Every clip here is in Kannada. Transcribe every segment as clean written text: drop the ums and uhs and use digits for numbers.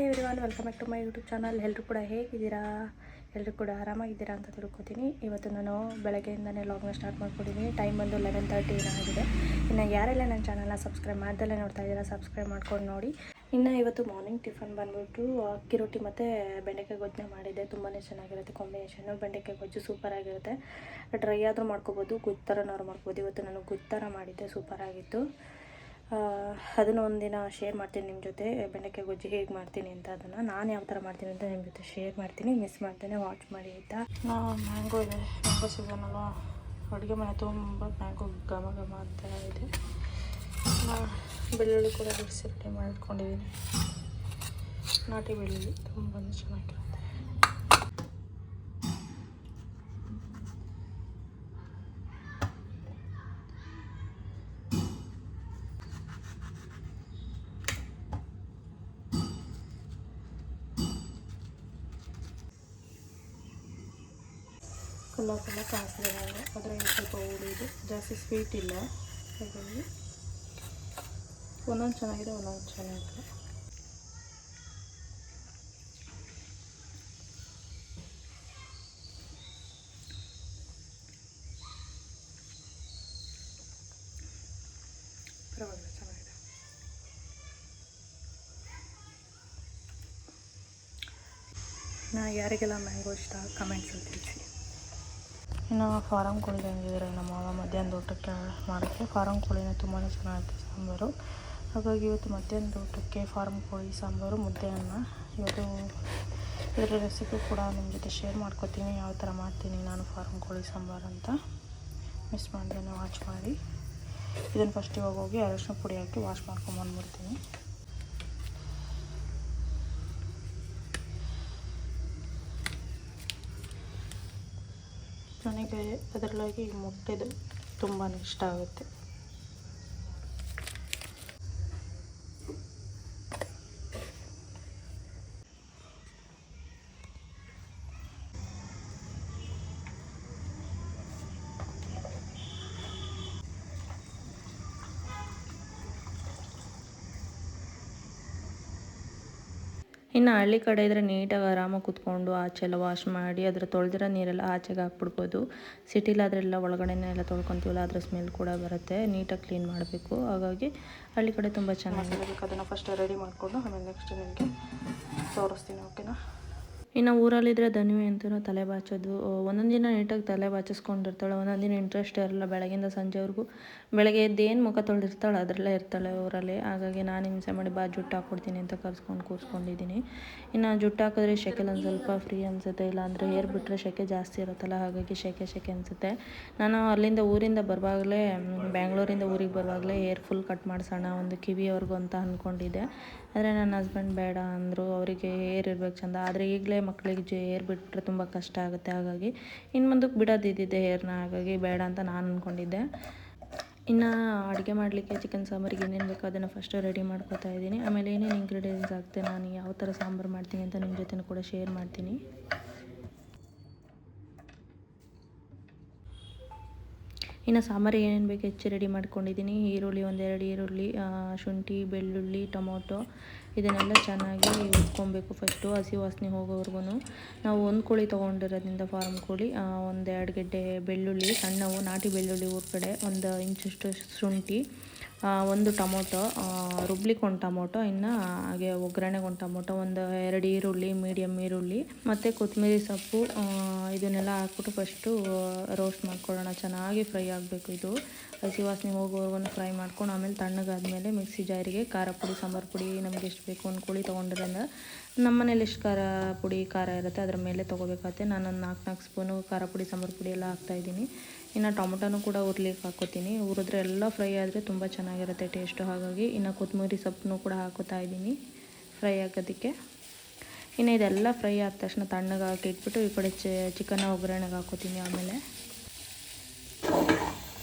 Everyone, welcome back to my YouTube channel. ಎಲ್ಲರೂ ಕೂಡ ಹೇಗಿದ್ದೀರಾ? ಎಲ್ಲರೂ ಕೂಡ ಆರಾಮಾಗಿದ್ದೀರಾ ಅಂತ ತಿಳ್ಕೊತೀನಿ. ಇವತ್ತು ನಾನು ಬೆಳಗ್ಗೆಯಿಂದನೇ ಲಾಗ್ನ ಸ್ಟಾರ್ಟ್ ಮಾಡ್ಕೊಂಡಿದ್ದೀನಿ. ಟೈಮ್ ಬಂದು 11:30 ಆಗಿದೆ. ಇನ್ನು ಯಾರೆಲ್ಲ ನನ್ನ ಚಾನಲ್ನ ಸಬ್ಸ್ಕ್ರೈಬ್ ಮಾಡ್ದಲ್ಲೇ ನೋಡ್ತಾ ಇದ್ದೀರಾ, ಸಬ್ಸ್ಕ್ರೈಬ್ ಮಾಡ್ಕೊಂಡು ನೋಡಿ. ಇನ್ನು ಇವತ್ತು ಮಾರ್ನಿಂಗ್ ಟಿಫನ್ ಬಂದ್ಬಿಟ್ಟು ಅಕ್ಕಿ ರೊಟ್ಟಿ ಮತ್ತು ಬೆಂಡೆಕಾಯಿ ಗೊಜ್ಜನ್ನ ಮಾಡಿದ್ದೆ. ತುಂಬಾ ಚೆನ್ನಾಗಿರುತ್ತೆ ಕಾಂಬಿನೇಷನ್ನು. ಬೆಂಡೆಕಾಯಿ ಗೊಜ್ಜು ಸೂಪರಾಗಿರುತ್ತೆ. ಡ್ರೈ ಆದರೂ ಮಾಡ್ಕೋಬೋದು, ಗೊಜ್ಜು ಥರನಾದ್ರು ಮಾಡ್ಕೋಬೋದು. ಇವತ್ತು ನಾನು ಗೊಜ್ಜು ಥರ ಮಾಡಿದ್ದೆ, ಸೂಪರಾಗಿತ್ತು. ಅದನ್ನು ಒಂದಿನ ಶೇರ್ ಮಾಡ್ತೀನಿ ನಿಮ್ಮ ಜೊತೆ, ಬೆಂಡೆಕಾಯಿ ಗೊಜ್ಜು ಹೇಗೆ ಮಾಡ್ತೀನಿ ಅಂತ. ಅದನ್ನು ನಾನು ಯಾವ ಥರ ಮಾಡ್ತೀನಿ ಅಂತ ನಿಮ್ಮ ಜೊತೆ ಶೇರ್ ಮಾಡ್ತೀನಿ. ಮಿಸ್ ಮಾಡ್ತೇನೆ, ವಾಚ್ ಮಾಡಿ ಆಯಿತಾ. ಮ್ಯಾಂಗೋ ಇದೆ, ಮ್ಯಾಂಗೋ ಸೀಸನಲ್ಲ. ಅಡುಗೆ ಮನೆ ತುಂಬ ಮ್ಯಾಂಗೋ ಘಮ ಘಮ ಅಂತ ಇದೆ. ಬೆಳ್ಳುಳ್ಳಿ ಕೂಡ ಬಿಡಿಸಿ ರೆಡಿ ಮಾಡಿಟ್ಕೊಂಡಿದ್ದೀನಿ. ನಾಟಿ ಬೆಳ್ಳುಳ್ಳಿ ತುಂಬ ಚೆನ್ನಾಗಿರುತ್ತೆ. ಕಲ್ಲರ್ ಕಾಸಿದೆ, ಅದರಲ್ಲಿ ಸ್ವಲ್ಪ ಹುಳಿದು ಜಾಸ್ತಿ ಸ್ವೀಟ್ ಇಲ್ಲ. ಹಾಗಾಗಿ ಒಂದೊಂದು ಚೆನ್ನಾಗಿದೆ, ಒಂದೊಂದು ಚೆನ್ನಾಗಿದೆ. ಪರವಾಗಿಲ್ಲ, ಚೆನ್ನಾಗಿದೆ. ಯಾರಿಗೆಲ್ಲ ಮ್ಯಾಂಗೋ ಇಷ್ಟ ಕಮೆಂಟ್ಸಲ್ಲಿ ತಿಳಿಸಿ. ಇನ್ನು ಫಾರಮ್ ಕೋಳಿ ತಂದಿದ್ದಾರೆ ನಮ್ಮ ಮಾವ ಮಧ್ಯಾಹ್ನದ ಊಟಕ್ಕೆ ಮಾಡೋಕ್ಕೆ. ಫಾರಮ್ ಕೋಳಿನ ತುಂಬಾ ಚೆನ್ನಾಗಿರುತ್ತೆ ಸಾಂಬಾರು. ಹಾಗಾಗಿ ಇವತ್ತು ಮಧ್ಯಾಹ್ನದ ಊಟಕ್ಕೆ ಫಾರಮ್ ಕೋಳಿ ಸಾಂಬಾರು, ಮುದ್ದೆ, ಅನ್ನ. ಇವತ್ತು ಇದರ ರೆಸಿಪಿ ಕೂಡ ನಿಮ್ಮ ಜೊತೆ ಶೇರ್ ಮಾಡ್ಕೊತೀನಿ, ಯಾವ ಥರ ಮಾಡ್ತೀನಿ ನಾನು ಫಾರಮ್ ಕೋಳಿ ಸಾಂಬಾರು ಅಂತ. ಮಿಸ್ ಮಾಡ್ದೇನೆ ವಾಚ್ ಮಾಡಿ. ಇದನ್ನು ಫಸ್ಟ್ ಇವಾಗ ಹೋಗಿ ಅರಶಿನ ಪುಡಿ ಹಾಕಿ ವಾಶ್ ಮಾಡ್ಕೊಂಬಂದ್ಬಿಡ್ತೀನಿ. ನನಗೆ ಅದರೊಳಗೆ ಮೊಟ್ಟೆದು ತುಂಬಾ ಇಷ್ಟ ಆಗುತ್ತೆ. ಇನ್ನು ಹಳ್ಳಿ ಕಡೆ ಇದ್ದರೆ ನೀಟಾಗಿ ಆರಾಮಾಗಿ ಕೂತ್ಕೊಂಡು ಆಚೆಲ್ಲ ವಾಶ್ ಮಾಡಿ ಅದರ ತೊಳೆದಿರೋ ನೀರೆಲ್ಲ ಆಚೆಗೆ ಹಾಕ್ಬಿಡ್ಬೋದು. ಸಿಟಿಲಾದ್ರೆಲ್ಲ ಒಳಗಡೆನೆಲ್ಲ ತೊಳ್ಕೊತೀವಲ್ಲ, ಅದರ ಸ್ಮೆಲ್ ಕೂಡ ಬರುತ್ತೆ. ನೀಟಾಗಿ ಕ್ಲೀನ್ ಮಾಡಬೇಕು. ಹಾಗಾಗಿ ಹಳ್ಳಿ ಕಡೆ ತುಂಬ ಚೆನ್ನಾಗಿ ಅದನ್ನು ಫಸ್ಟ್ ರೆಡಿ ಮಾಡಿಕೊಂಡು ಆಮೇಲೆ ನೆಕ್ಸ್ಟ್ ನಿಮಗೆ ತೋರಿಸ್ತೀನಿ, ಓಕೆನಾ. ಇನ್ನು ಊರಲ್ಲಿದ್ದರೆ ಧನ್ವಿ ಅಂತೂ ತಲೆ ಬಾಚೋದು. ಒಂದೊಂದು ದಿನ ನೀಟಾಗಿ ತಲೆ ಬಾಚಿಸ್ಕೊಂಡಿರ್ತಾಳೆ, ಒಂದೊಂದು ದಿನ ಇಂಟ್ರೆಸ್ಟ್ ಇರಲ್ಲ. ಬೆಳಗಿಂದ ಸಂಜೆವರೆಗೂ ಬೆಳಗ್ಗೆ ಎದ್ದೇನು ಮುಖ ತೊಳೆದಿರ್ತಾಳೆ ಅದರಲ್ಲೇ ಇರ್ತಾಳೆ ಊರಲ್ಲಿ. ಹಾಗಾಗಿ ನಾನು ಹಿಂಸೆ ಮಾಡಿ ಜುಟ್ಟು ಹಾಕ್ಕೊಡ್ತೀನಿ ಅಂತ ಕರ್ಸ್ಕೊಂಡು ಕೂರಿಸ್ಕೊಂಡಿದ್ದೀನಿ. ಇನ್ನು ಜುಟ್ಟು ಹಾಕಿದ್ರೆ ಶೆಕೆಲಿ ಒಂದು ಸ್ವಲ್ಪ ಫ್ರೀ ಅನಿಸುತ್ತೆ, ಇಲ್ಲಾಂದರೆ ಹೇರ್ ಬಿಟ್ಟರೆ ಶೆಕೆ ಜಾಸ್ತಿ ಇರುತ್ತಲ್ಲ, ಹಾಗಾಗಿ ಶೆಕೆ ಅನಿಸುತ್ತೆ. ನಾನು ಅಲ್ಲಿಂದ ಊರಿಂದ ಬರುವಾಗಲೇ, ಬ್ಯಾಂಗ್ಳೂರಿಂದ ಊರಿಗೆ ಬರುವಾಗಲೇ ಹೇರ್ ಫುಲ್ ಕಟ್ ಮಾಡಿಸೋಣ ಒಂದು ಕಿವಿಯವರೆಗೂ ಅಂತ ಅಂದ್ಕೊಂಡಿದ್ದೆ. ಆದರೆ ನನ್ನ ಹಸ್ಬೆಂಡ್ ಬೇಡ ಅಂದರು, ಅವರಿಗೆ ಹೇರ್ ಇರಬೇಕು ಚೆಂದ. ಆದರೆ ಈಗಲೇ ಮಕ್ಕಳಿಗೆ ಹೇರ್ ಬಿಟ್ಟರೆ ತುಂಬ ಕಷ್ಟ ಆಗುತ್ತೆ. ಹಾಗಾಗಿ ಇನ್ನು ಮುಂದಕ್ಕೆ ಬಿಡೋದಿದ್ದಿದ್ದೆ ಹೇರ್ನ, ಹಾಗಾಗಿ ಬೇಡ ಅಂತ ನಾನು ಅಂದ್ಕೊಂಡಿದ್ದೆ. ಇನ್ನು ಅಡುಗೆ ಮಾಡಲಿಕ್ಕೆ ಚಿಕನ್ ಸಾಂಬಾರಿಗೆ ಏನೇನು ಬೇಕೋ ಅದನ್ನು ಫಸ್ಟು ರೆಡಿ ಮಾಡ್ಕೊತಾ ಇದ್ದೀನಿ. ಆಮೇಲೆ ಏನೇನು ಇಂಗ್ರೀಡಿಯೆಂಟ್ಸ್ ಹಾಕ್ತೆ, ನಾನು ಯಾವ ಥರ ಸಾಂಬಾರು ಮಾಡ್ತೀನಿ ಅಂತ ನಿಮ್ಮ ಜೊತೆ ಕೂಡ ಶೇರ್ ಮಾಡ್ತೀನಿ. ಇನ್ನು ಸಾಂಬಾರಿಗೆ ಏನೇನು ಬೇಕು ಹೆಚ್ಚು ರೆಡಿ ಮಾಡ್ಕೊಂಡಿದ್ದೀನಿ. ಈರುಳ್ಳಿ, ಒಂದೆರಡು ಈರುಳ್ಳಿ, ಶುಂಠಿ, ಬೆಳ್ಳುಳ್ಳಿ, ಟೊಮೊಟೊ, ಇದನ್ನೆಲ್ಲ ಚೆನ್ನಾಗಿ ಹುರ್ಕೊಬೇಕು ಫಸ್ಟು, ಹಸಿ ವಾಸನೆ ಹೋಗೋವರೆಗೂ. ನಾವು ಒಂದು ಕೋಳಿ ತೊಗೊಂಡಿರೋದ್ರಿಂದ ಫಾರ್ಮ್ ಕೋಳಿ, ಒಂದೆರಡು ಗೆಡ್ಡೆ ಬೆಳ್ಳುಳ್ಳಿ ಸಣ್ಣವು, ನಾಟಿ ಬೆಳ್ಳುಳ್ಳಿ ಊರ ಕಡೆ, ಒಂದು ಇಂಚಷ್ಟು ಶುಂಠಿ, ಒಂದು ಟೊಮೊಟೊ, ರುಬ್ಲಿಕ್ಕೆ ಒಂದು ಟೊಮೊಟೊ, ಇನ್ನು ಹಾಗೆ ಒಗ್ಗರಣೆಗೆ ಒಂದು ಟೊಮೊಟೊ, ಒಂದು 2 ಈರುಳ್ಳಿ, ಮೀಡಿಯಮ್ ಈರುಳ್ಳಿ ಮತ್ತು ಕೊತ್ತಂಬರಿ ಸೊಪ್ಪು, ಇದನ್ನೆಲ್ಲ ಹಾಕ್ಬಿಟ್ಟು ಫಸ್ಟು ರೋಸ್ಟ್ ಮಾಡ್ಕೊಳ್ಳೋಣ. ಚೆನ್ನಾಗಿ ಫ್ರೈ ಆಗಬೇಕು. ಇದು ಹಸಿ ವಾಸನೆ ಹೋಗೋವರೆಗೂ ಫ್ರೈ ಮಾಡ್ಕೊಂಡು ಆಮೇಲೆ ತಣ್ಣಗಾದ್ಮೇಲೆ ಮಿಕ್ಸಿ ಜಾರಿಗೆ ಖಾರ ಪುಡಿ, ಸಾಂಬಾರು ಪುಡಿ ನಮ್ಗೆ ಎಷ್ಟು ಬೇಕು, ಒಂದು ಕೋಳಿ ತೊಗೊಂಡಿರೋದ್ರಿಂದ ನಮ್ಮ ಮನೇಲಿ ಎಷ್ಟು ಖಾರ ಇರುತ್ತೆ ಅದರ ಮೇಲೆ ತೊಗೋಬೇಕಾಗುತ್ತೆ. ನಾನೊಂದು 4 ಸ್ಪೂನು ಖಾರ ಪುಡಿ, ಸಾಂಬಾರು ಪುಡಿ ಎಲ್ಲ ಹಾಕ್ತಾಯಿದ್ದೀನಿ. ಇನ್ನು ಟೊಮೊಟೊನೂ ಕೂಡ ಹುರ್ಲಿಕ್ಕೆ ಹಾಕ್ಕೋತೀನಿ. ಹುರಿದ್ರೆ ಎಲ್ಲ ಫ್ರೈ ಆದರೆ ತುಂಬ ಚೆನ್ನಾಗಿರುತ್ತೆ ಟೇಸ್ಟು. ಹಾಗಾಗಿ ಇನ್ನು ಕೊತ್ತಂಬರಿ ಸೊಪ್ಪನ್ನು ಕೂಡ ಹಾಕೋತಾ ಇದ್ದೀನಿ ಫ್ರೈ ಆಗೋದಕ್ಕೆ. ಇನ್ನು ಇದೆಲ್ಲ ಫ್ರೈ ಆದ ತಕ್ಷಣ ತಣ್ಣಗೆ ಹಾಕಿ ಇಟ್ಬಿಟ್ಟು ಈ ಕಡೆ ಚಿಕನ್ನ ಒಗ್ಗರಣೆಗೆ ಹಾಕೋತೀನಿ. ಆಮೇಲೆ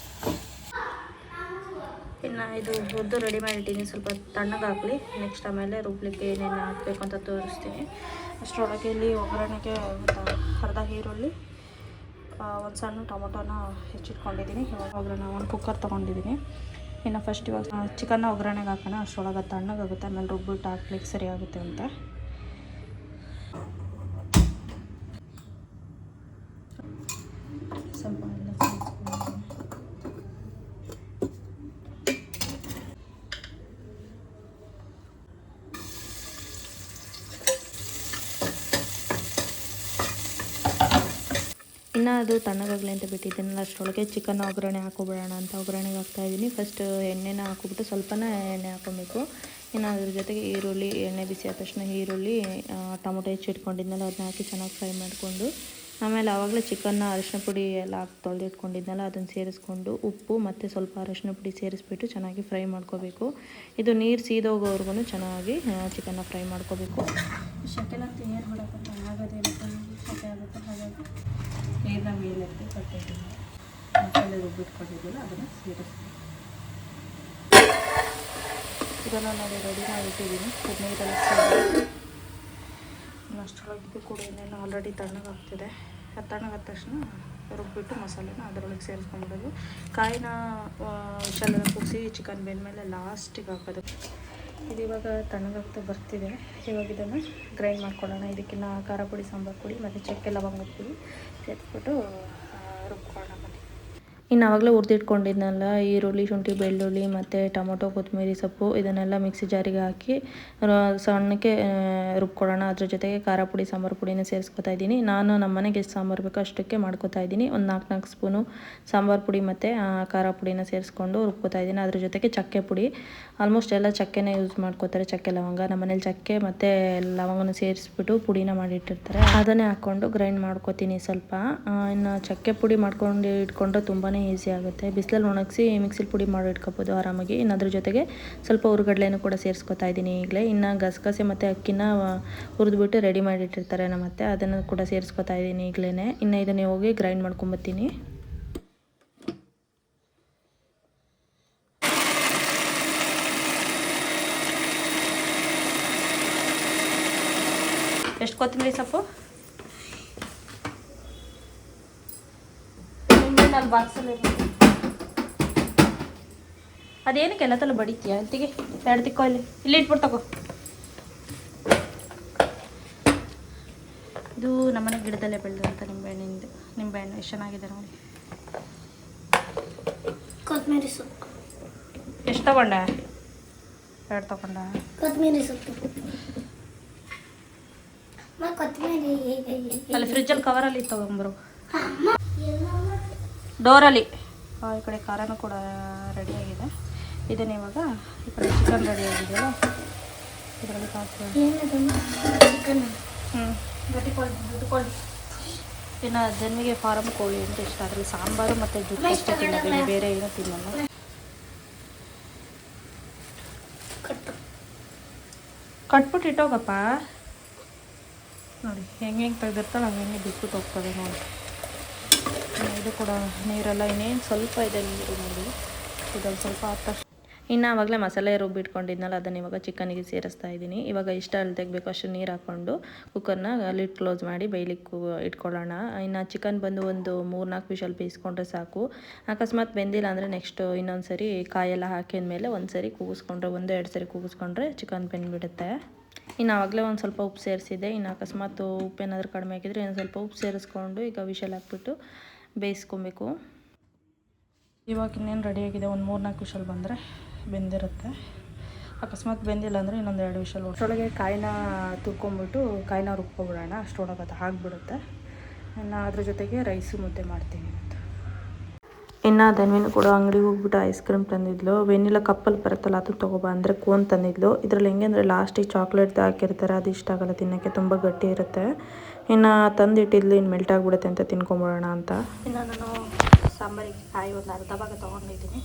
ಇನ್ನು ಇದು ಹುರಿದು ರೆಡಿ ಮಾಡಿಟ್ಟಿದ್ದೀನಿ, ಸ್ವಲ್ಪ ತಣ್ಣಗೆ ಹಾಕಲಿ. ನೆಕ್ಸ್ಟ್ ಆಮೇಲೆ ರುಬ್ಲಿಕ್ಕೆ ಏನೇನು ಹಾಕಬೇಕು ಅಂತ ತೋರಿಸ್ತೀನಿ. ಅಷ್ಟರೊಳಗೆ ಇಲ್ಲಿ ಒಗ್ಗರಣೆಗೆ ಅರ್ಧ ಈರುಳ್ಳಿ, ಒಂದು ಸಣ್ಣ ಟೊಮೊಟೊನ ಹೆಚ್ಚಿಟ್ಕೊಂಡಿದ್ದೀನಿ. ಇವಾಗ ಒಗ್ಗರಣೆ ಒಂದು ಕುಕ್ಕರ್ ತೊಗೊಂಡಿದ್ದೀನಿ. ಇನ್ನು ಫಸ್ಟ್ ಇವಾಗ ಚಿಕನ್ನ ಒಗ್ಗರಣೆಗೆ ಹಾಕೋಣ. ಅಷ್ಟರೊಳಗೆ ತಣ್ಣಗಾಗುತ್ತೆ, ಆಮೇಲೆ ರುಬ್ಬಿಟ್ಟು ಹಾಕ್ಲಿಕ್ಕೆ ಸರಿ ಆಗುತ್ತೆ ಅಂತ. ಇನ್ನು ಅದು ತಣ್ಣಗಾಗಲಿ ಅಂತ ಬಿಟ್ಟಿದ್ದೀನಲ್ಲ ಅಷ್ಟರೊಳಗೆ ಚಿಕನ್ ಒಗ್ಗರಣೆ ಹಾಕೊಬಿಡೋಣ ಅಂತ ಒಗ್ಗರಣೆಗೆ ಹಾಕ್ತಾಯಿದ್ದೀನಿ. ಫಸ್ಟ್ ಎಣ್ಣೆನ ಹಾಕ್ಬಿಟ್ಟು ಸ್ವಲ್ಪನೇ ಎಣ್ಣೆ ಹಾಕ್ಕೊಬೇಕು. ಇನ್ನು ಅದ್ರ ಜೊತೆಗೆ ಈರುಳ್ಳಿ, ಎಣ್ಣೆ ಬಿಸಿ ಆದ ತಕ್ಷಣ ಈರುಳ್ಳಿ, ಟೊಮೊಟೊ ಹೆಚ್ಚಿಟ್ಕೊಂಡಿದ್ನಲ್ಲ ಅದನ್ನ ಹಾಕಿ ಚೆನ್ನಾಗಿ ಫ್ರೈ ಮಾಡಿಕೊಂಡು, ಆಮೇಲೆ ಆವಾಗಲೇ ಚಿಕನ್ನ ಅರಿಶಿನ ಪುಡಿ ಎಲ್ಲ ಹಾಕಿ ತೊಳೆದಿಟ್ಕೊಂಡಿದ್ನಲ್ಲ ಅದನ್ನು ಸೇರಿಸ್ಕೊಂಡು ಉಪ್ಪು ಮತ್ತು ಸ್ವಲ್ಪ ಅರಿಶಿನ ಪುಡಿ ಸೇರಿಸ್ಬಿಟ್ಟು ಚೆನ್ನಾಗಿ ಫ್ರೈ ಮಾಡ್ಕೋಬೇಕು. ಇದು ನೀರು ಸೀದೋಗೋವರೆಗೂ ಚೆನ್ನಾಗಿ ಚಿಕನ್ನ ಫ್ರೈ ಮಾಡ್ಕೋಬೇಕು. ಶಕೆಲಂತ ಏರು ಬಿಡೋಕ್ಕಂತ ಆಗೋದೇನು ಶಕೆ ಆಗುತ್ತೆ. ಹಾಗಾಗಿ ನೀರನ್ನ ಮೇಲೆತ್ತಿ ಕಟ್ಟಿದ್ದೀನಿ, ಮಸಾಲೆ ರುಬ್ಬಿಟ್ಕೊಂಡಿದ್ದಿಲ್ಲ ಅದನ್ನು ಸೇರಿಸ್ತೀನಿ. ಇದನ್ನು ನೋಡಿ ರೆಡಿ ಮಾಡಿಟ್ಟಿದ್ದೀನಿ. ನೀರೆಲ್ಲ ಸೇರಿ ಅಷ್ಟರೊಳಗೆ ಕೂಡ ಏನೇನು ಆಲ್ರೆಡಿ ತಣ್ಣಗಾಗ್ತಿದೆ. ಅದು ತಣ್ಣಗಾದ ತಕ್ಷಣ ರುಬ್ಬಿಟ್ಟು ಮಸಾಲೆನ ಅದರೊಳಗೆ ಸೇರಿಸ್ಕೊಂಡ್ಬಿಡೋದು. ಕಾಯಿನ ವಿಶಾಲೆಲ್ಲ ಕೂರಿಸಿ ಚಿಕನ್ ಬೆಂದಮೇಲೆ ಲಾಸ್ಟಿಗೆ ಹಾಕೋದು. ಇದು ಇವಾಗ ತಣ್ಣಗಾಗ್ತಾ ಬರ್ತಿದೆ. ಇವಾಗ ಇದನ್ನು ಗ್ರೈಂಡ್ ಮಾಡ್ಕೊಳ್ಳೋಣ. ಇದಕ್ಕಿನ್ನ ಖಾರ ಪುಡಿ, ಸಾಂಬಾರು ಪುಡಿ ಮತ್ತು ಚಕ್ಕೆ ಲವಂಗದ ಪುಡಿ ಸೇರಿಸ್ಬಿಟ್ಟು ರುಬ್ಕೊಳ್ಳೋಣ. ಇನ್ನು ಆವಾಗಲೇ ಹುರಿದಿಟ್ಕೊಂಡಿದ್ನಲ್ಲ ಈರುಳ್ಳಿ, ಶುಂಠಿ, ಬೆಳ್ಳುಳ್ಳಿ ಮತ್ತು ಟೊಮೊಟೊ, ಕೊತ್ತಂಬರಿ ಸೊಪ್ಪು ಇದನ್ನೆಲ್ಲ ಮಿಕ್ಸಿ ಜಾರಿಗೆ ಹಾಕಿ ಸಣ್ಣಕ್ಕೆ ರುಬ್ಕೊಳ್ಳೋಣ. ಅದ್ರ ಜೊತೆಗೆ ಖಾರ ಪುಡಿ, ಸಾಂಬಾರು ಪುಡಿನ ಸೇರಿಸ್ಕೊತಾ ಇದ್ದೀನಿ. ನಾನು ನಮ್ಮ ಮನೆಗೆ ಎಷ್ಟು ಸಾಂಬಾರು ಬೇಕೋ ಅಷ್ಟಕ್ಕೆ ಮಾಡ್ಕೊತಾ ಇದ್ದೀನಿ. ಒಂದು 4 ಸ್ಪೂನು ಸಾಂಬಾರು ಪುಡಿ ಮತ್ತು ಖಾರ ಪುಡಿನ ಸೇರಿಸ್ಕೊಂಡು ರುಬ್ಕೊತಾ ಇದ್ದೀನಿ. ಅದ್ರ ಜೊತೆಗೆ ಚಕ್ಕೆ ಪುಡಿ, ಆಲ್ಮೋಸ್ಟ್ ಎಲ್ಲ ಚಕ್ಕೆನೇ ಯೂಸ್ ಮಾಡ್ಕೋತಾರೆ. ಚಕ್ಕೆ ಲವಂಗ, ನಮ್ಮ ಮನೇಲಿ ಚಕ್ಕೆ ಮತ್ತು ಲವಂಗನ ಸೇರಿಸ್ಬಿಟ್ಟು ಪುಡಿನ ಮಾಡಿಟ್ಟಿರ್ತಾರೆ. ಅದನ್ನೇ ಹಾಕ್ಕೊಂಡು ಗ್ರೈಂಡ್ ಮಾಡ್ಕೊತೀನಿ ಸ್ವಲ್ಪ. ಇನ್ನು ಚಕ್ಕೆ ಪುಡಿ ಮಾಡ್ಕೊಂಡು ಇಟ್ಕೊಂಡ್ರೆ ತುಂಬಾ ಈಸಿ ಆಗುತ್ತೆ. ಬಿಸಿಲಲ್ಲಿ ಒಣಗಿಸಿ ಮಿಕ್ಸಿಲಿ ಪುಡಿ ಮಾಡಿ ಇಟ್ಕೋಬೋದು ಆರಾಮಾಗಿ. ಇನ್ನು ಅದ್ರ ಜೊತೆಗೆ ಸ್ವಲ್ಪ ಹುರ್ಗಡ್ಲೆನೂ ಕೂಡ ಸೇರಿಸ್ಕೊತಾ ಇದ್ದೀನಿ ಈಗಲೇ. ಇನ್ನು ಗಸಗಸೆ ಮತ್ತು ಅಕ್ಕಿನ ಹುರಿದ್ಬಿಟ್ಟು ರೆಡಿ ಮಾಡಿಟ್ಟಿರ್ತಾರೆ ನಮ್ಮ ಅತ್ತೆ, ಅದನ್ನು ಕೂಡ ಸೇರಿಸ್ಕೊತಾ ಇದ್ದೀನಿ ಈಗಲೇ. ಇನ್ನು ಇದನ್ನೇ ಹೋಗಿ ಗ್ರೈಂಡ್ ಮಾಡ್ಕೊಂಬತ್ತೀನಿ. ಎಷ್ಟು ಕೊತ್ತಂಬರಿ ಸೊಪ್ಪು ಅಲ್ಲಿ ಬಾಕ್ಸಲ್ಲಿ ಅದೇನಕ್ಕೆ ಎಲ್ಲ ತಲೆ ಬಡಿತೀಯ ಅಂತಿಗೆ 2 ತಿಕ್ಕೋ ಇಲ್ಲಿ ಇಟ್ಬಿಟ್ಟು ತಗೋ. ಇದು ನಮ್ಮನೆ ಗಿಡದಲ್ಲೇ ಬೆಳೆದಂಥ ನಿಂಬೆಹಣ್ಣು ಎಷ್ಟು ಚೆನ್ನಾಗಿದೆ ನೋಡಿ. ಕೊತ್ತಂಬರಿ ಸೊಪ್ಪು ಎಷ್ಟು ತಗೊಂಡೆ? 2 ತಗೊಂಡ. ಕೊತ್ತಂಬರಿ ಸೊಪ್ಪು ಅಲ್ಲಿ ಫ್ರಿಜ್ಜಲ್ಲಿ ಕವರಲ್ಲಿ ತಗೊಂಬರು, ಡೋರಲ್ಲಿ. ಈ ಕಡೆ ಖಾರನೂ ಕೂಡ ರೆಡಿಯಾಗಿದೆ. ಇದನ್ನ ಇವಾಗ ಈ ಕಡೆ ಚಿಕನ್ ರೆಡಿ ಆಗಿದೆಯಲ್ಲ ಇದರಲ್ಲಿ ಇನ್ನು ಜನ್ಮಿಗೆ ಫಾರಮ್ ಕೋಳಿ ಅಂತ ಇಷ್ಟ. ಅದರಲ್ಲಿ ಸಾಂಬಾರು ಮತ್ತು ಜುಟ್ಟು ಅಷ್ಟೇ ತಿನ್ನೋದು, ಬೇರೆ ಏನೂ ತಿನ್ನಲ್ಲ. ಕಟ್ಬಿಟ್ಟು ಇಟ್ಟೋಗಪ್ಪ. ನೋಡಿ ಹೆಂಗೆ ತೆಗೆದಿರ್ತಾಳೆ ಹಂಗೆ ಬಿಟ್ಬಿಟ್ಟು ಹೋಗ್ತದೆ ನೋಡಿ. ಇದು ಕೂಡ ನೀರೆಲ್ಲ ಇನ್ನೇನು ಸ್ವಲ್ಪ ಇದೆ ನೀರು ನೋಡಿ. ಇದೊಂದು ಸ್ವಲ್ಪ ಆದ ಇನ್ನು ಆವಾಗಲೇ ಮಸಾಲೆ ರುಬ್ಬಿಟ್ಕೊಂಡಿದ್ನಲ್ಲ ಅದನ್ನು ಇವಾಗ ಚಿಕನ್ನಿಗೆ ಸೇರಿಸ್ತಾ ಇದ್ದೀನಿ. ಇವಾಗ ಇಷ್ಟ ಅಲ್ಲಿ ತೆಗಬೇಕು ಅಷ್ಟು ನೀರು ಹಾಕ್ಕೊಂಡು ಕುಕ್ಕರ್ನ ಲಿಡ್ ಕ್ಲೋಸ್ ಮಾಡಿ ಬೇಯಲಿಕ್ಕೆ ಇಟ್ಕೊಳ್ಳೋಣ. ಇನ್ನು ಚಿಕನ್ ಬಂದು ಒಂದು 3-4 ವಿಷಲ್ ಬೇಯಿಸ್ಕೊಂಡ್ರೆ ಸಾಕು. ಅಕಸ್ಮಾತ್ ಬೆಂದಿಲ್ಲ ಅಂದರೆ ನೆಕ್ಸ್ಟು ಇನ್ನೊಂದು ಸರಿ ಕಾಯೆಲ್ಲ ಹಾಕಿದ್ಮೇಲೆ ಒಂದು ಸರಿ ಕೂಗಿಸ್ಕೊಂಡ್ರೆ 1-2 ಸರಿ ಕೂಗಿಸ್ಕೊಂಡ್ರೆ ಚಿಕನ್ ಬೆಂದ್ಬಿಡುತ್ತೆ. ಇನ್ನು ಆವಾಗಲೇ ಒಂದು ಸ್ವಲ್ಪ ಉಪ್ಪು ಸೇರಿಸಿದೆ. ಇನ್ನು ಅಕಸ್ಮಾತ್ ಉಪ್ಪು ಏನಾದರೂ ಕಡಿಮೆ ಆಗಿದ್ರೆ ಇನ್ನೊಂದು ಸ್ವಲ್ಪ ಉಪ್ಪು ಸೇರಿಸ್ಕೊಂಡು ಈಗ ವಿಷಲ್ ಹಾಕ್ಬಿಟ್ಟು ಬೇಯಿಸ್ಕೊಬೇಕು. ಇವಾಗ ಇನ್ನೇನು ರೆಡಿಯಾಗಿದೆ. ಒಂದು 3-4 ವಿಷಲ್ ಬಂದರೆ ಬೆಂದಿರುತ್ತೆ. ಅಕಸ್ಮಾತ್ ಬೆಂದಿಲ್ಲ ಅಂದರೆ ಇನ್ನೊಂದು 2 ವಿಷಲ್. ಅಷ್ಟರೊಳಗೆ ಕಾಯಿನ ತುರ್ಕೊಂಬಿಟ್ಟು ಕಾಯಿನ ರುಬ್ಕೊಬಿಡೋಣ. ಅಷ್ಟರೊಳಗೆ ಅದು ಆಗಿಬಿಡುತ್ತೆ. ಇನ್ನು ಅದ್ರ ಜೊತೆಗೆ ರೈಸು ಮುದ್ದೆ ಮಾಡ್ತೀನಿ ಅಂತ. ಇನ್ನು ಧನ್ವಿನೂ ಕೂಡ ಅಂಗಡಿಗೆ ಹೋಗ್ಬಿಟ್ಟು ಐಸ್ ಕ್ರೀಮ್ ತಂದಿದ್ಲು. ವೆನಿಲ್ಲ ಕಪ್ಪಲ್ಲಿ ಬರುತ್ತಲ್ಲ ಅದು ತೊಗೊಬಾ ಅಂದರೆ ಕೋನ್ ತಂದಿದ್ಲು. ಇದರಲ್ಲಿ ಹೆಂಗೆ ಅಂದರೆ ಲಾಸ್ಟಿಗೆ ಚಾಕ್ಲೇಟ್ ಹಾಕಿರ್ತಾರೆ, ಅದು ಇಷ್ಟ ಆಗಲ್ಲ ತಿನ್ನೋಕ್ಕೆ, ತುಂಬ ಗಟ್ಟಿ ಇರುತ್ತೆ. ಇನ್ನು ತಂದಿಟ್ಟಿದ್ಲು, ಇನ್ನು ಮೆಲ್ಟ್ ಆಗಿಬಿಡುತ್ತೆ ಅಂತ ತಿನ್ಕೊಂಬಿಡೋಣ ಅಂತ. ಇನ್ನು ನಾನು ಸಾಂಬಾರಿಗೆ ಕಾಯಿ ಒಂದು ಅರ್ಧ ಭಾಗ ತೊಗೊಂಡಿದ್ದೀನಿ.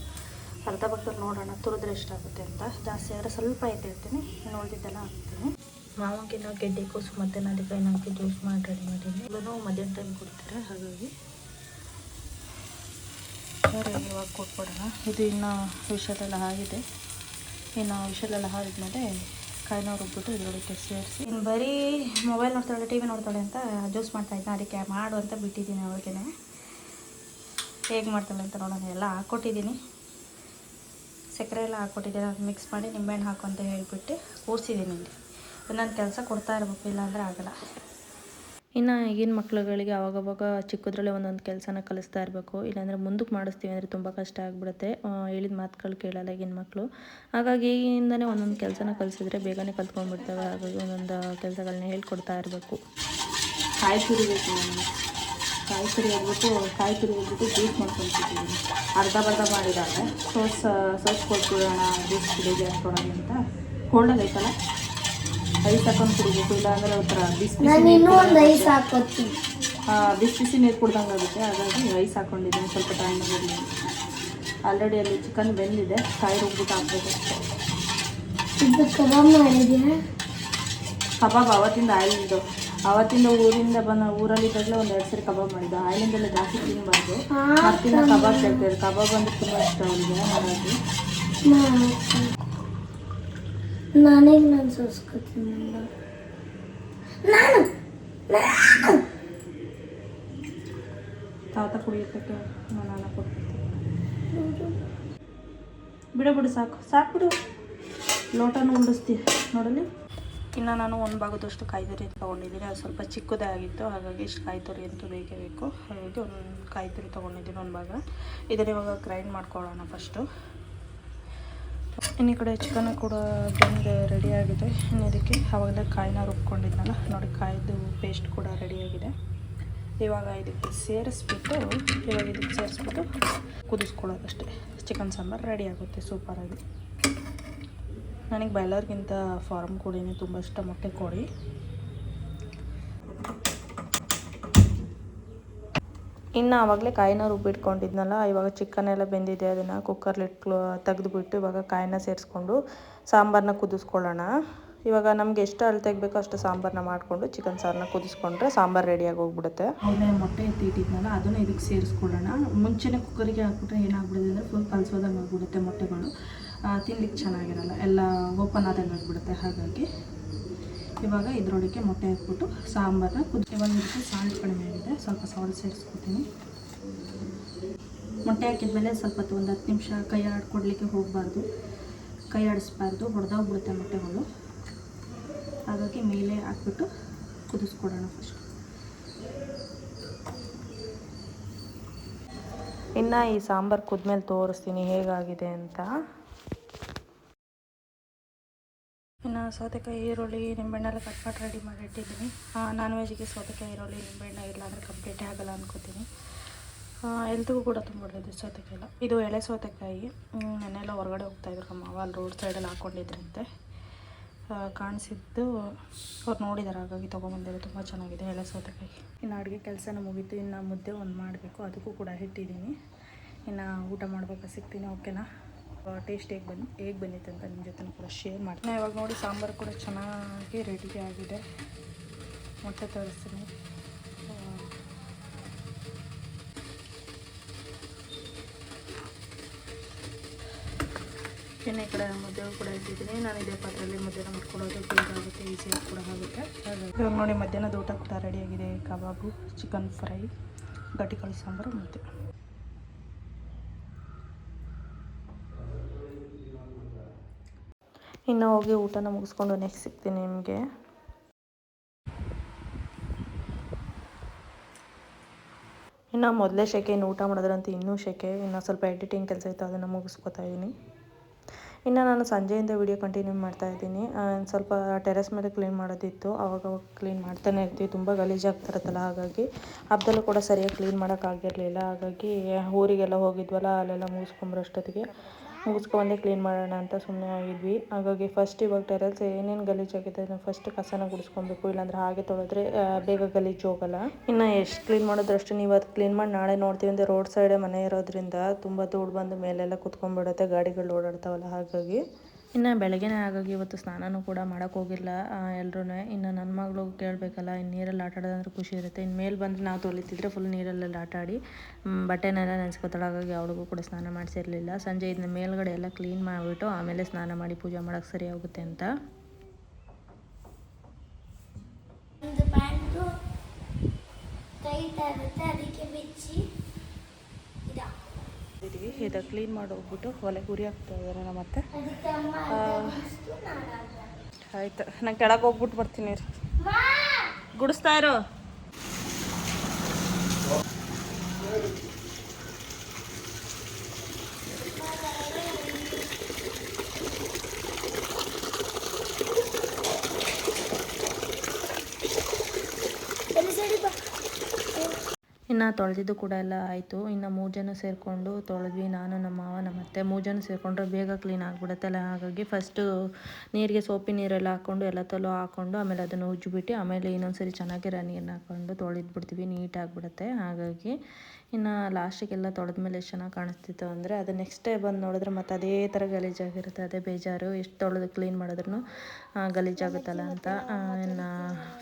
ಅರ್ಧ ಭಾಗದಲ್ಲಿ ನೋಡೋಣ ತುರಿದ್ರೆ ಎಷ್ಟಾಗುತ್ತೆ ಅಂತ. ಜಾಸ್ತಿ ಆದರೆ ಸ್ವಲ್ಪ ಎತ್ತಿರ್ತೀನಿ, ಇನ್ನು ಉಳಿದಿದ್ದೆಲ್ಲ ಹಾಕ್ತೀನಿ. ಮಾವಂಗಿನ ಗೆಡ್ಡೆ ಕೋಸು ಮತ್ತು ನದಿಕಾಯಿ ಹಾಕಿ ಜ್ಯೂಸ್ ಮಾಡಿ ರೆಡಿ ಮಾಡಿದ್ದೀನಿ. ಇದನ್ನು ಮಧ್ಯಾಹ್ನ ಟೈಮ್ ಕೊಡ್ತಾರೆ, ಹಾಗಾಗಿ ಸರಿ ಇವಾಗ ಕೊಟ್ಬಿಡೋಣ. ಇದು ಇನ್ನು ವಿಷಲೆಲ್ಲ ಆಗಿದೆ. ಇನ್ನು ವಿಷಲೆಲ್ಲ ಆದ್ಮೇಲೆ ಕಾಯಿನ ರುಬ್ಬಿಟ್ಟು ಇದರೊಳಗೆ ಸೇರಿಸಿ. ಇನ್ನು ಬರೀ ಮೊಬೈಲ್ ನೋಡ್ತಾಳೆ, ಟಿ ವಿ ನೋಡ್ತಾಳೆ ಅಂತ ಜ್ಯೂಸ್ ಮಾಡ್ತಾಯಿದ್ದೆ. ಅದಕ್ಕೆ ಮಾಡು ಅಂತ ಬಿಟ್ಟಿದ್ದೀನಿ. ಅವ್ರಿಗೆ ಹೇಗೆ ಮಾಡ್ತಾಳೆ ಅಂತ ನೋಡೋಣ. ಎಲ್ಲ ಹಾಕ್ಕೊಟ್ಟಿದ್ದೀನಿ, ಸಕ್ಕರೆ ಎಲ್ಲ ಹಾಕ್ಕೊಟ್ಟಿದ್ದೀನಿ. ಅದು ಮಿಕ್ಸ್ ಮಾಡಿ ನಿಂಬೆಹಣ್ಣು ಹಾಕು ಅಂತ ಹೇಳಿಬಿಟ್ಟು ಕೂರಿಸಿದ್ದೀನಿ. ಇಲ್ಲಿ ಒಂದೊಂದು ಕೆಲಸ ಕೊಡ್ತಾ ಇರಬೇಕು, ಇಲ್ಲಾಂದರೆ ಆಗೋಲ್ಲ. ಇನ್ನು ಈಗಿನ ಮಕ್ಳುಗಳಿಗೆ ಅವಾಗವಾಗ ಚಿಕ್ಕದ್ರಲ್ಲೇ ಒಂದೊಂದು ಕೆಲಸನ ಕಲಿಸ್ತಾ ಇರಬೇಕು. ಇಲ್ಲಾಂದರೆ ಮುಂದಕ್ಕೆ ಮಾಡಿಸ್ತೀವಿ ಅಂದರೆ ತುಂಬ ಕಷ್ಟ ಆಗಿಬಿಡುತ್ತೆ. ಹೇಳಿದ ಮಾತುಗಳು ಕೇಳಲ್ಲ ಈಗಿನ ಮಕ್ಕಳು. ಹಾಗಾಗಿ ಈಗಿಂದನೇ ಒಂದೊಂದು ಕೆಲಸನ ಕಲಿಸಿದ್ರೆ ಬೇಗನೆ ಕಲ್ತ್ಕೊಂಡ್ಬಿಡ್ತವೆ. ಹಾಗಾಗಿ ಒಂದೊಂದು ಕೆಲಸಗಳನ್ನ ಹೇಳ್ಕೊಡ್ತಾ ಇರಬೇಕು. ಕಾಯಿ ತುರಿಬೇಕು. ಕಾಯಿ ತುರಿ ಹೋಗ್ಬಿಟ್ಟು ಜ್ಯೂಸ್ ಮಾಡ್ಕೊಳ್ತಿದ್ದೀನಿ. ಅರ್ಧ ಮಾಡಿದ್ದಾಳೆ. ಸೋಸ್ ಕೊಟ್ಬಿಡೋಣ ಜ್ಯೂಸ್ ಕುಡಿಗೆ ಹಾಕ್ಕೊಡೋಣ ಅಂತ. ಕೋಲ್ಡಲ್ಲಿ ಐತಲ್ಲ ಐಸ್ ಹಾಕೊಂಡು ಕುಡಿಬೇಕು, ಇಲ್ಲಾಂದರೆ ಒಂಥರ ಬಿಸಿ ಬಿಸಿ ನೀರು ಕುಡ್ದಂಗೆ ಆಗುತ್ತೆ. ಹಾಗಾಗಿ ಐಸ್ ಹಾಕ್ಕೊಂಡಿದ್ದೀನಿ ಸ್ವಲ್ಪ ಟೈಮಾಗಿ. ಆಲ್ರೆಡಿ ಅಲ್ಲಿ ಚಿಕನ್ ಬೆಂದಿದೆ, ಕಾಯಿ ರುಬ್ಬಿಟ್ಟು ಹಾಕ್ಬೇಕು ಅಷ್ಟೇ. ಕಬಾಬ್ ಅವತ್ತಿಂದ ಊರಲ್ಲಿದ್ದಾಗಲೇ ಒಂದು 2 ಸರಿ ಕಬಾಬ್ ಮಾಡಿದ್ದು. ಆಯಿಲಿಂದೆಲ್ಲ ಜಾಸ್ತಿ ತಿನ್ನಬಾರ್ದು. ಮತ್ತಿನ್ನ ಕಬಾಬ್ ತೆಗ್ದಿದ್ದು. ಕಬಾಬ್ ಅಂದರೆ ತುಂಬ ಇಷ್ಟ ಅವಳಿಗೆ. ಹಾಗಾಗಿ ನಾನು ಸೋಸ್ಕೊತೀನಿ. ತಾತ ಕುಡಿಯೋಕ್ಕೆ ನಾನು ಕೊಡ್ತೀನಿ. ಬಿಡು ಸಾಕು ಲೋಟನೂ ಉಳಿಸ್ತೀಯ ನೋಡಲಿ. ಇನ್ನು ನಾನು ಒಂದು ಭಾಗದಷ್ಟು ಕಾಯಿ ತುರಿ ತೊಗೊಂಡಿದ್ದೀನಿ. ಅದು ಸ್ವಲ್ಪ ಚಿಕ್ಕದೇ ಆಗಿತ್ತು, ಹಾಗಾಗಿ ಇಷ್ಟು ಕಾಯಿ ತುರಿ ಅಂತೂ ಬೇಕೇ ಬೇಕು. ಹಾಗಾಗಿ ಒಂದು ಕಾಯಿ ತುರಿ ತೊಗೊಂಡಿದ್ದೀನಿ ಒಂದು ಭಾಗ. ಇದನ್ನು ಇವಾಗ ಗ್ರೈಂಡ್ ಮಾಡ್ಕೊಳ್ಳೋಣ ಫಸ್ಟು. ಇನ್ನು ಈ ಕಡೆ ಚಿಕನ್ ಕೂಡ ಬಂದು ರೆಡಿಯಾಗಿದೆ. ಇನ್ನು ಇದಕ್ಕೆ ಆವಾಗಲೇ ಕಾಯಿನ ರುಬ್ಕೊಂಡಿದ್ನಲ್ಲ ನೋಡಿ, ಕಾಯ್ದು ಪೇಸ್ಟ್ ಕೂಡ ರೆಡಿಯಾಗಿದೆ. ಇವಾಗ ಇದಕ್ಕೆ ಸೇರಿಸ್ಬಿಟ್ಟು ಕುದಿಸ್ಕೊಳ್ಳೋದಷ್ಟೇ. ಚಿಕನ್ ಸಾಂಬಾರು ರೆಡಿ ಆಗುತ್ತೆ ಸೂಪರಾಗಿ. ನನಗೆ ಬಾಯ್ಲರ್ಗಿಂತ ಫಾರ್ಮ್ ಕೋಳಿನೇ ತುಂಬ ಇಷ್ಟ, ಮೊಟ್ಟೆ ಕೋಳಿ. ಇನ್ನು ಆವಾಗಲೇ ಕಾಯಿನ ರುಬ್ಬಿಟ್ಕೊಂಡಿದ್ನಲ್ಲ, ಇವಾಗ ಚಿಕನ್ ಎಲ್ಲ ಬೆಂದಿದೆ. ಅದನ್ನು ಕುಕ್ಕರ್ಲಿ ತೆಗೆದುಬಿಟ್ಟು ಇವಾಗ ಕಾಯಿನ ಸೇರಿಸ್ಕೊಂಡು ಸಾಂಬಾರನ್ನ ಕುದಿಸ್ಕೊಳ್ಳೋಣ. ಇವಾಗ ನಮ್ಗೆ ಎಷ್ಟು ಅಳತೆಗೆ ಬೇಕೋ ಅಷ್ಟು ಸಾಂಬಾರನ್ನ ಮಾಡಿಕೊಂಡು ಚಿಕನ್ ಸಾರನ್ನ ಕುದಿಸ್ಕೊಂಡ್ರೆ ಸಾಂಬಾರು ರೆಡಿಯಾಗಿ ಹೋಗ್ಬಿಡುತ್ತೆ. ಅವನ್ನೇ ಮೊಟ್ಟೆ ಎತ್ತಿಟ್ಟಿದ್ನಲ್ಲ ಅದನ್ನು ಇದಕ್ಕೆ ಸೇರಿಸ್ಕೊಳ್ಳೋಣ. ಮುಂಚೆನೇ ಕುಕ್ಕರಿಗೆ ಹಾಕ್ಬಿಟ್ರೆ ಏನಾಗ್ಬಿಡುತ್ತೆ ಅಂದರೆ ಫುಲ್ ಕಲಸೋದಂಗೆ ಆಗಿಬಿಡುತ್ತೆ. ಮೊಟ್ಟೆಗಳು ತಿನ್ಲಿಕ್ಕೆ ಚೆನ್ನಾಗಿರಲ್ಲ, ಎಲ್ಲ ಓಪನ್ ಆದಂಗೆ ಆಗಿಬಿಡುತ್ತೆ. ಹಾಗಾಗಿ ಇವಾಗ ಇದರೊಳಗೆ ಮೊಟ್ಟೆ ಹಾಕ್ಬಿಟ್ಟು ಸಾಂಬಾರನ್ನ ಇವಾಗ ಇದಕ್ಕೆ ಸಾಲ್ಟ್ ಕಡಿಮೆ ಆಗಿದೆ, ಸ್ವಲ್ಪ ಸಾಲ್ಟ್ ಸೇರಿಸ್ಕೊತೀನಿ. ಮೊಟ್ಟೆ ಹಾಕಿದ್ಮೇಲೆ ಸ್ವಲ್ಪ ಒಂದು 10 ನಿಮಿಷ ಕೈ ಆಡ್ಕೊಡ್ಲಿಕ್ಕೆ ಹೋಗಬಾರ್ದು, ಕೈ ಆಡಿಸ್ಬಾರ್ದು, ಹೊಡೆದೋಗ್ಬಿಡುತ್ತೆ ಮೊಟ್ಟೆಗಳು. ಹಾಗಾಗಿ ಮೇಲೆ ಹಾಕ್ಬಿಟ್ಟು ಕುದಿಸ್ಕೊಡೋಣ ಫಸ್ಟ್. ಇನ್ನು ಈ ಸಾಂಬಾರು ಕುದ್ಮೇಲೆ ತೋರಿಸ್ತೀನಿ ಹೇಗಾಗಿದೆ ಅಂತ. ಇನ್ನು ಸೌತೆಕಾಯಿ, ಈರುಳ್ಳಿ, ನಿಂಬೆಹಣ್ಣೆಲ್ಲ ಕಟ್ ರೆಡಿ ಮಾಡಿ ಇಟ್ಟಿದ್ದೀನಿ. ನಾನ್ ವೆಜ್ಜಿಗೆ ಸೌತೆಕಾಯಿ, ಈರುಳ್ಳಿ, ನಿಂಬೆಹಣ್ಣು ಇಲ್ಲ ಅಂದರೆ ಕಂಪ್ಲೀಟೇ ಆಗಲ್ಲ ಅನ್ಕೋತೀನಿ. ಎಲ್ರಿಗೂ ಕೂಡ ತುಂಬ ಒಳ್ಳೆಯದು ಸೌತೆಕಾಯಿ ಎಲ್ಲ. ಇದು ಎಳೆ ಸೌತೆಕಾಯಿ. ನೆನ್ನೆಲ್ಲ ಹೊರಗಡೆ ಹೋಗ್ತಾಯಿದ್ರು ನಮ್ಮ ಮಾವ, ಅಲ್ಲಿ ರೋಡ್ ಸೈಡಲ್ಲಿ ಹಾಕ್ಕೊಂಡಿದ್ರಂತೆ. ಕಾಣಿಸಿದ್ದು ಅವ್ರು ನೋಡಿದ್ದಾರೆ, ಹಾಗಾಗಿ ತೊಗೊಂಬಂದಿರೋ. ತುಂಬ ಚೆನ್ನಾಗಿದೆ ಎಳೆ ಸೌತೆಕಾಯಿ. ಇನ್ನು ಅಡುಗೆ ಕೆಲಸನ ಮುಗೀತು. ಇನ್ನು ಮುದ್ದೆ ಒಂದು ಮಾಡಬೇಕು, ಅದಕ್ಕೂ ಕೂಡ ಇಟ್ಟಿದ್ದೀನಿ. ಇನ್ನು ಊಟ ಮಾಡ್ಬೇಕು, ಸಿಗ್ತೀನಿ. ಓಕೆನಾ? ಟೇಸ್ಟ್ ಹೇಗೆ ಬಂದಿತ್ತು ಅಂತ ನಿಮ್ಮ ಜೊತೆ ಕೂಡ ಶೇರ್ ಮಾಡ್ತೀನಿ. ಇವಾಗ ನೋಡಿ ಸಾಂಬಾರು ಕೂಡ ಚೆನ್ನಾಗಿ ರೆಡಿ ಆಗಿದೆ. ಮೊಟ್ಟೆ ತೋರಿಸ್ತೀನಿ. ಇನ್ನು ಈ ಕಡೆ ಮುದ್ದೆ ಕೂಡ ಇಟ್ಟಿದ್ದೀನಿ. ನಾನು ಇದೇ ಪಾತ್ರೆಯಲ್ಲಿ ಮುದ್ದೆನ ಮಾಡ್ಕೊಳ್ಳೋದು ಬೇಗ ಆಗುತ್ತೆ, ಈಸಿಯಾಗಿ ಕೂಡ ಆಗುತ್ತೆ. ಇವಾಗ ನೋಡಿ ಮಧ್ಯಾಹ್ನದ ಊಟ ಕೂಡ ರೆಡಿಯಾಗಿದೆ. ಕಬಾಬು, ಚಿಕನ್ ಫ್ರೈ, ಗಟ್ಟಿಕಾಳು ಸಾಂಬಾರು, ಮುದ್ದೆ. ಇನ್ನು ಹೋಗಿ ಊಟನ ಮುಗಿಸ್ಕೊಂಡು ನೆಕ್ಸ್ಟ್ ಸಿಗ್ತೀನಿ ನಿಮಗೆ. ಇನ್ನು ಮೊದಲೇ ಶೆಕೆ, ಇನ್ನು ಊಟ ಮಾಡೋದ್ರಂತೂ ಇನ್ನೂ ಶೆಕೆ. ಇನ್ನು ಸ್ವಲ್ಪ ಎಡಿಟಿಂಗ್ ಕೆಲಸ ಇತ್ತು, ಅದನ್ನು ಮುಗಿಸ್ಕೊತಾ ಇದ್ದೀನಿ. ಇನ್ನು ನಾನು ಸಂಜೆಯಿಂದ ವಿಡಿಯೋ ಕಂಟಿನ್ಯೂ ಮಾಡ್ತಾಯಿದ್ದೀನಿ. ಸ್ವಲ್ಪ ಟೆರೆಸ್ ಮೇಲೆ ಕ್ಲೀನ್ ಮಾಡೋದಿತ್ತು, ಅವಾಗ ಕ್ಲೀನ್ ಮಾಡ್ತಾನೆ ಇರ್ತೀವಿ. ತುಂಬ ಗಲೀಜಾಗ್ತಿರುತ್ತಲ್ಲ, ಹಾಗಾಗಿ ಹಬ್ಬದಲ್ಲೂ ಕೂಡ ಸರಿಯಾಗಿ ಕ್ಲೀನ್ ಮಾಡೋಕ್ಕಾಗಿರಲಿಲ್ಲ. ಹಾಗಾಗಿ ಊರಿಗೆಲ್ಲ ಹೋಗಿದ್ವಲ್ಲ, ಅಲ್ಲೆಲ್ಲ ಮುಗಿಸ್ಕೊಂಬರೋಷ್ಟೊತ್ತಿಗೆ ಮುಗಿಸ್ಕೊಂಡೆ ಕ್ಲೀನ್ ಮಾಡೋಣ ಅಂತ ಸುಮ್ಮನೆ ಆಗಿದ್ವಿ. ಹಾಗಾಗಿ ಫಸ್ಟ್ ಇವಾಗ ಟೆರೆಸ್ ಏನೇನು ಗಲೀಜಾಗಿದೆ ಅದನ್ನು ಫಸ್ಟ್ ಕಸನ ಗುಡಿಸ್ಕೊಬೇಕು, ಇಲ್ಲಾಂದ್ರೆ ಹಾಗೆ ತೊಳೆದ್ರೆ ಬೇಗ ಗಲೀಜು ಹೋಗಲ್ಲ. ಇನ್ನು ಎಷ್ಟು ಕ್ಲೀನ್ ಮಾಡಿದ್ರೆ ಅಷ್ಟು. ನೀವು ಅದು ಕ್ಲೀನ್ ಮಾಡಿ ನಾಳೆ ನೋಡ್ತೀವಿ ಅಂದರೆ ರೋಡ್ ಸೈಡೇ ಮನೆ ಇರೋದ್ರಿಂದ ತುಂಬ ಧೂಳು ಬಂದು ಮೇಲೆಲ್ಲ ಕುತ್ಕೊಂಡ್ಬಿಡುತ್ತೆ, ಗಾಡಿಗಳು ಓಡಾಡ್ತಾವಲ್ಲ. ಹಾಗಾಗಿ ಇನ್ನು ಬೆಳಗ್ಗೆನೇ ಹಾಗಾಗಿ ಇವತ್ತು ಸ್ನಾನನೂ ಕೂಡ ಮಾಡೋಕ್ಕೆ ಹೋಗಿಲ್ಲ ಎಲ್ಲರೂ. ಇನ್ನು ನನ್ನ ಮಗಳು ಕೇಳಬೇಕಲ್ಲ, ಇನ್ನು ನೀರಲ್ಲಿ ಆಟ ಆಡೋದಂದ್ರೆ ಖುಷಿ ಇರುತ್ತೆ. ಇನ್ನು ಮೇಲೆ ಬಂದರೆ ನಾವು ತೊಳಿತಿದ್ರೆ ಫುಲ್ ನೀರಲ್ಲೆಲ್ಲ ಆಟ ಆಡಿ ಬಟ್ಟೆನೆಲ್ಲ ನೆನೆಸ್ಕೊತಾಳೆ. ಹಾಗಾಗಿ ಅವಳಿಗೂ ಕೂಡ ಸ್ನಾನ ಮಾಡಿಸಿರಲಿಲ್ಲ. ಸಂಜೆ ಇದನ್ನ ಮೇಲ್ಗಡೆ ಎಲ್ಲ ಕ್ಲೀನ್ ಮಾಡಿಬಿಟ್ಟು ಆಮೇಲೆ ಸ್ನಾನ ಮಾಡಿ ಪೂಜೆ ಮಾಡೋಕ್ಕೆ ಸರಿ ಹೋಗುತ್ತೆ ಅಂತ. ಇದು ಕ್ಲೀನ್ ಮಾಡಿ ಹೋಗ್ಬಿಟ್ಟು ಒಲೆ ಗುರಿ ಹಾಕ್ತಾ ಇದ್ದಾರೆ ನಮ್ಮ ಅತ್ತೆ. ಆಯ್ತು, ನಾನು ಕೆಳಗೆ ಹೋಗ್ಬಿಟ್ಟು ಬರ್ತೀನಿ. ಗುಡಿಸ್ತಾ ಇರೋ. ಇನ್ನು ತೊಳೆದಿದ್ದು ಕೂಡ ಎಲ್ಲ ಆಯಿತು. ಇನ್ನು 3 ಜನ ಸೇರಿಕೊಂಡು ತೊಳೆದ್ವಿ. ನಾನು, ನಮ್ಮ ಮಾವ, ನಮ್ಮ ಅತ್ತೆ 3 ಜನ ಸೇರಿಕೊಂಡ್ರೆ ಬೇಗ ಕ್ಲೀನ್ ಆಗಿಬಿಡುತ್ತಲ್ಲ. ಹಾಗಾಗಿ ಫಸ್ಟು ನೀರಿಗೆ ಸೋಪಿನ ನೀರೆಲ್ಲ ಹಾಕ್ಕೊಂಡು ಎಲ್ಲ ತಲೋ ಹಾಕ್ಕೊಂಡು ಆಮೇಲೆ ಅದನ್ನು ಉಜ್ಜಿಬಿಟ್ಟು ಆಮೇಲೆ ಇನ್ನೊಂದ್ಸರಿ ಚೆನ್ನಾಗಿರೋ ನೀರನ್ನ ಹಾಕ್ಕೊಂಡು ತೊಳೆದ್ಬಿಡ್ತೀವಿ, ನೀಟಾಗಿಬಿಡುತ್ತೆ. ಹಾಗಾಗಿ ಇನ್ನು ಲಾಸ್ಟಿಗೆಲ್ಲ ತೊಳೆದ್ಮೇಲೆ ಎಷ್ಟು ಚೆನ್ನಾಗಿ ಕಾಣಿಸ್ತಿತ್ತು ಅಂದರೆ ಅದು ನೆಕ್ಸ್ಟ್ ಡೇ ಬಂದು ನೋಡಿದ್ರೆ ಮತ್ತು ಅದೇ ಥರ ಗಲೀಜಾಗಿರುತ್ತೆ. ಅದೇ ಬೇಜಾರು, ಎಷ್ಟು ತೊಳೆದು ಕ್ಲೀನ್ ಮಾಡಿದ್ರೂ ಗಲೀಜಾಗುತ್ತಲ್ಲ ಅಂತ. ಇನ್ನು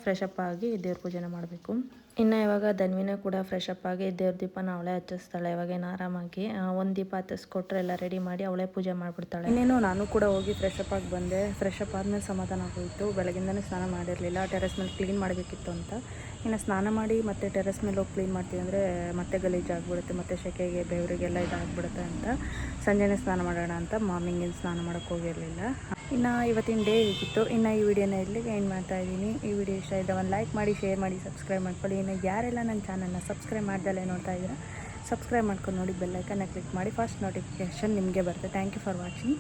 ಫ್ರೆಶಪ್ ಆಗಿ ದೇವ್ರ ಪೂಜೆನ ಮಾಡಬೇಕು. ಇನ್ನು ಇವಾಗ ಧನ್ವಿನ ಕೂಡ ಫ್ರೆಶಪ್ ಆಗಿ ದೇವ್ರ ದೀಪನ ಅವಳೇ ಹಚ್ಚಿಸ್ತಾಳೆ. ಇವಾಗೇನು ಆರಾಮಾಗಿ ಒಂದು ದೀಪ ಹಚ್ಚಿಸ್ಕೊಟ್ರೆ ಎಲ್ಲ ರೆಡಿ ಮಾಡಿ ಅವಳೇ ಪೂಜೆ ಮಾಡಿಬಿಡ್ತಾಳೆ. ಇನ್ನೇನು ನಾನು ಕೂಡ ಹೋಗಿ ಫ್ರೆಶಪ್ ಆಗಿ ಬಂದೆ. ಫ್ರೆಶಪ್ ಆದಮೇಲೆ ಸಮಾಧಾನ ಆಗೋಯಿತು. ಬೆಳಗಿಂದನೇ ಸ್ನಾನ ಮಾಡಿರಲಿಲ್ಲ, ಟೆರೆಸ್ ಮೇಲೆ ಕ್ಲೀನ್ ಮಾಡಬೇಕಿತ್ತು ಅಂತ. ಇನ್ನು ಸ್ನಾನ ಮಾಡಿ ಮತ್ತೆ ಟೆರೆಸ್ ಮೇಲೆ ಹೋಗಿ ಕ್ಲೀನ್ ಮಾಡ್ತೀವಿ ಅಂದರೆ ಮತ್ತೆ ಗಲೀಜಾಗಿಬಿಡುತ್ತೆ, ಮತ್ತು ಸೆಕೆಗೆ ಬೆವರಿಗೆಲ್ಲ ಇದಾಗಿಬಿಡುತ್ತೆ ಅಂತ ಸಂಜೆನೇ ಸ್ನಾನ ಮಾಡೋಣ ಅಂತ ಮಾರ್ನಿಂಗಿನ ಸ್ನಾನ ಮಾಡೋಕ್ಕೆ ಹೋಗಿರಲಿಲ್ಲ. ಇನ್ನು ಇವತ್ತಿನ ಡೇ ಹೀಗಿತ್ತು. ಇನ್ನು ಈ ವಿಡಿಯೋನ ಇಲ್ಲಿಗೆ ಏನು ಮಾಡ್ತಾಯಿದ್ದೀನಿ. ಈ ವಿಡಿಯೋ ಇಷ್ಟ ಇದ್ದ ಒಂದು ಲೈಕ್ ಮಾಡಿ, ಶೇರ್ ಮಾಡಿ, ಸಬ್ಸ್ಕ್ರೈಬ್ ಮಾಡ್ಕೊಳ್ಳಿ. ಇನ್ನು ಯಾರೆಲ್ಲ ನನ್ನ ಚಾನಲ್ನ ಸಬ್ಸ್ಕ್ರೈಬ್ ಮಾಡ್ದಲ್ಲೇ ನೋಡ್ತಾ ಇದ್ದೀರಾ, ಸಬ್ಸ್ಕ್ರೈಬ್ ಮಾಡ್ಕೊಂಡು ನೋಡಿ, ಬೆಲ್ಲೈಕನ್ನ ಕ್ಲಿಕ್ ಮಾಡಿ, ಫಸ್ಟ್ ನೋಟಿಫಿಕೇಷನ್ ನಿಮಗೆ ಬರುತ್ತೆ. Thank you for watching.